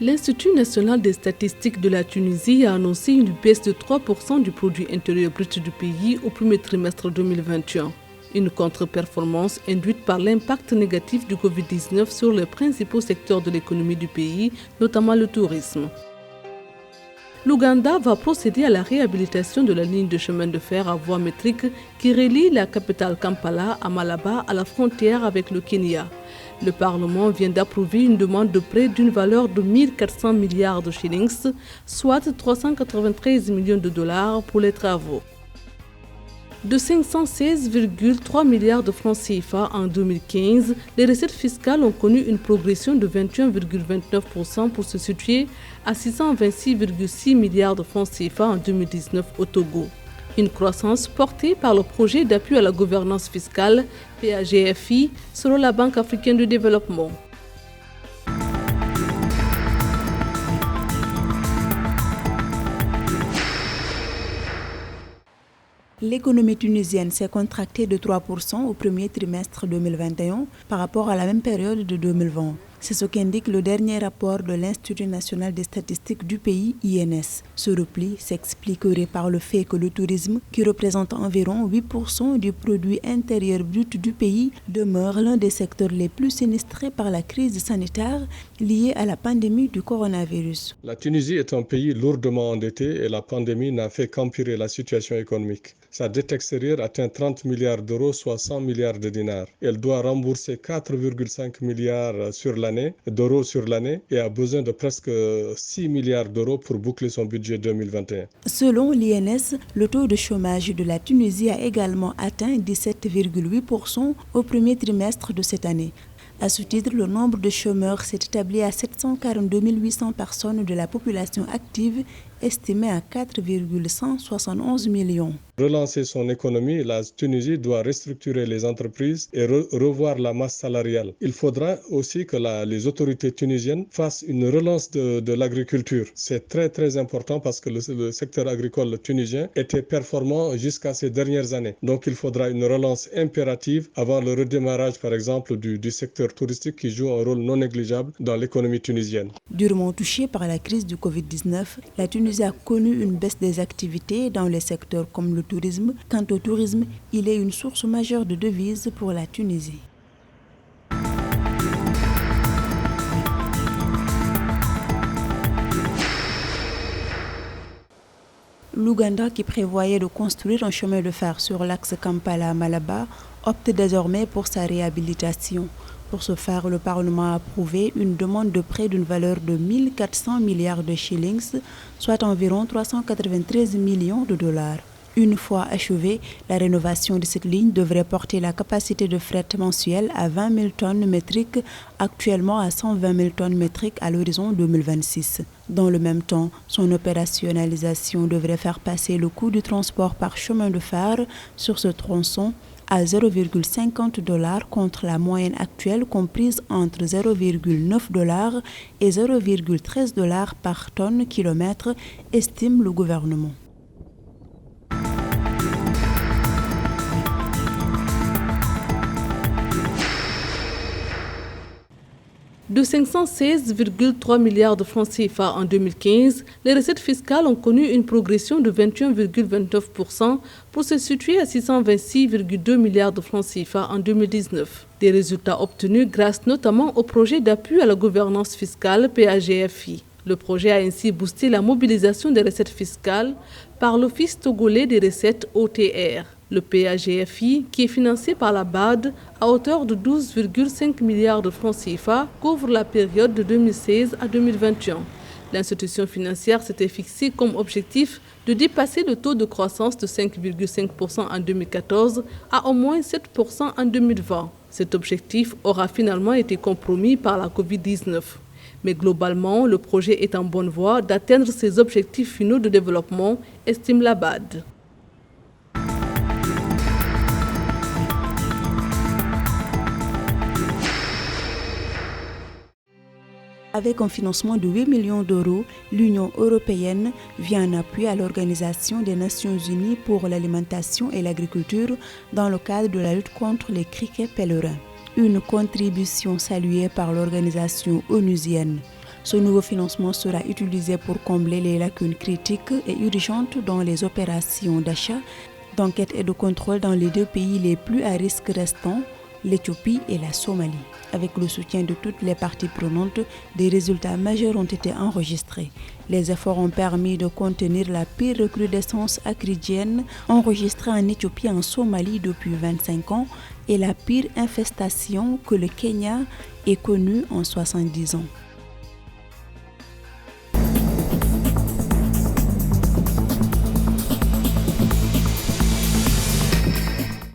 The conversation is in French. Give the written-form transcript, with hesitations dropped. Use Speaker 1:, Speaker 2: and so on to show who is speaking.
Speaker 1: L'Institut national des statistiques de la Tunisie a annoncé une baisse de 3% du produit intérieur brut du pays au premier trimestre 2021. Une contre-performance induite par l'impact négatif du Covid-19 sur les principaux secteurs de l'économie du pays, notamment le tourisme. L'Ouganda va procéder à la réhabilitation de la ligne de chemin de fer à voie métrique qui relie la capitale Kampala à Malaba à la frontière avec le Kenya. Le Parlement vient d'approuver une demande de prêt d'une valeur de 1 400 milliards de shillings, soit 393 millions de dollars pour les travaux. De 516,3 milliards de francs CFA en 2015, les recettes fiscales ont connu une progression de 21,29% pour se situer à 626,6 milliards de francs CFA en 2019 au Togo. Une croissance portée par le projet d'appui à la gouvernance fiscale PAGFI selon la Banque africaine de développement.
Speaker 2: L'économie tunisienne s'est contractée de 3% au premier trimestre 2021 par rapport à la même période de 2020. C'est ce qu'indique le dernier rapport de l'Institut national des statistiques du pays, INS. Ce repli s'expliquerait par le fait que le tourisme, qui représente environ 8% du produit intérieur brut du pays, demeure l'un des secteurs les plus sinistrés par la crise sanitaire liée à la pandémie du coronavirus.
Speaker 3: La Tunisie est un pays lourdement endetté et la pandémie n'a fait qu'empirer la situation économique. Sa dette extérieure atteint 30 milliards d'euros, soit 100 milliards de dinars. Elle doit rembourser 4,5 milliards d'euros sur l'année et a besoin de presque 6 milliards d'euros pour boucler son budget 2021.
Speaker 2: Selon l'INS, le taux de chômage de la Tunisie a également atteint 17,8% au premier trimestre de cette année. À ce titre, le nombre de chômeurs s'est établi à 742 800 personnes de la population active, estimée à 4,171 millions.
Speaker 3: Relancer son économie, la Tunisie doit restructurer les entreprises et revoir la masse salariale. Il faudra aussi que les autorités tunisiennes fassent une relance de l'agriculture. C'est très important parce que le secteur agricole tunisien était performant jusqu'à ces dernières années. Donc il faudra une relance impérative avant le redémarrage, par exemple, du secteur touristique qui joue un rôle non négligeable dans l'économie tunisienne.
Speaker 2: Durement touchée par la crise du Covid-19, la Tunisie a connu une baisse des activités dans les secteurs comme le tourisme. Quant au tourisme, il est une source majeure de devises pour la Tunisie. L'Ouganda, qui prévoyait de construire un chemin de fer sur l'axe Kampala-Malaba, opte désormais pour sa réhabilitation. Pour ce faire, le Parlement a approuvé une demande de prêt d'une valeur de 1 400 milliards de shillings, soit environ 393 millions de dollars. Une fois achevée, la rénovation de cette ligne devrait porter la capacité de fret mensuelle à 20 000 tonnes métriques, actuellement à 120 000 tonnes métriques à l'horizon 2026. Dans le même temps, son opérationnalisation devrait faire passer le coût du transport par chemin de fer sur ce tronçon à 0,50$ contre la moyenne actuelle comprise entre 0,9$ et 0,13$ par tonne-kilomètre, estime le gouvernement.
Speaker 1: De 516,3 milliards de francs CFA en 2015, les recettes fiscales ont connu une progression de 21,29% pour se situer à 626,2 milliards de francs CFA en 2019. Des résultats obtenus grâce notamment au projet d'appui à la gouvernance fiscale PAGFI. Le projet a ainsi boosté la mobilisation des recettes fiscales par l'Office togolais des recettes OTR. Le PAGFI, qui est financé par la BAD à hauteur de 12,5 milliards de francs CFA, couvre la période de 2016 à 2021. L'institution financière s'était fixé comme objectif de dépasser le taux de croissance de 5,5% en 2014 à au moins 7% en 2020. Cet objectif aura finalement été compromis par la Covid-19. Mais globalement, le projet est en bonne voie d'atteindre ses objectifs finaux de développement, estime la BAD.
Speaker 2: Avec un financement de 8 millions d'euros, l'Union européenne vient en appui à l'Organisation des Nations Unies pour l'alimentation et l'agriculture dans le cadre de la lutte contre les criquets pèlerins. Une contribution saluée par l'organisation onusienne. Ce nouveau financement sera utilisé pour combler les lacunes critiques et urgentes dans les opérations d'achat, d'enquête et de contrôle dans les deux pays les plus à risque restants, l'Éthiopie et la Somalie. Avec le soutien de toutes les parties prenantes, des résultats majeurs ont été enregistrés. Les efforts ont permis de contenir la pire recrudescence acridienne enregistrée en Éthiopie et en Somalie depuis 25 ans et la pire infestation que le Kenya ait connue en 70 ans.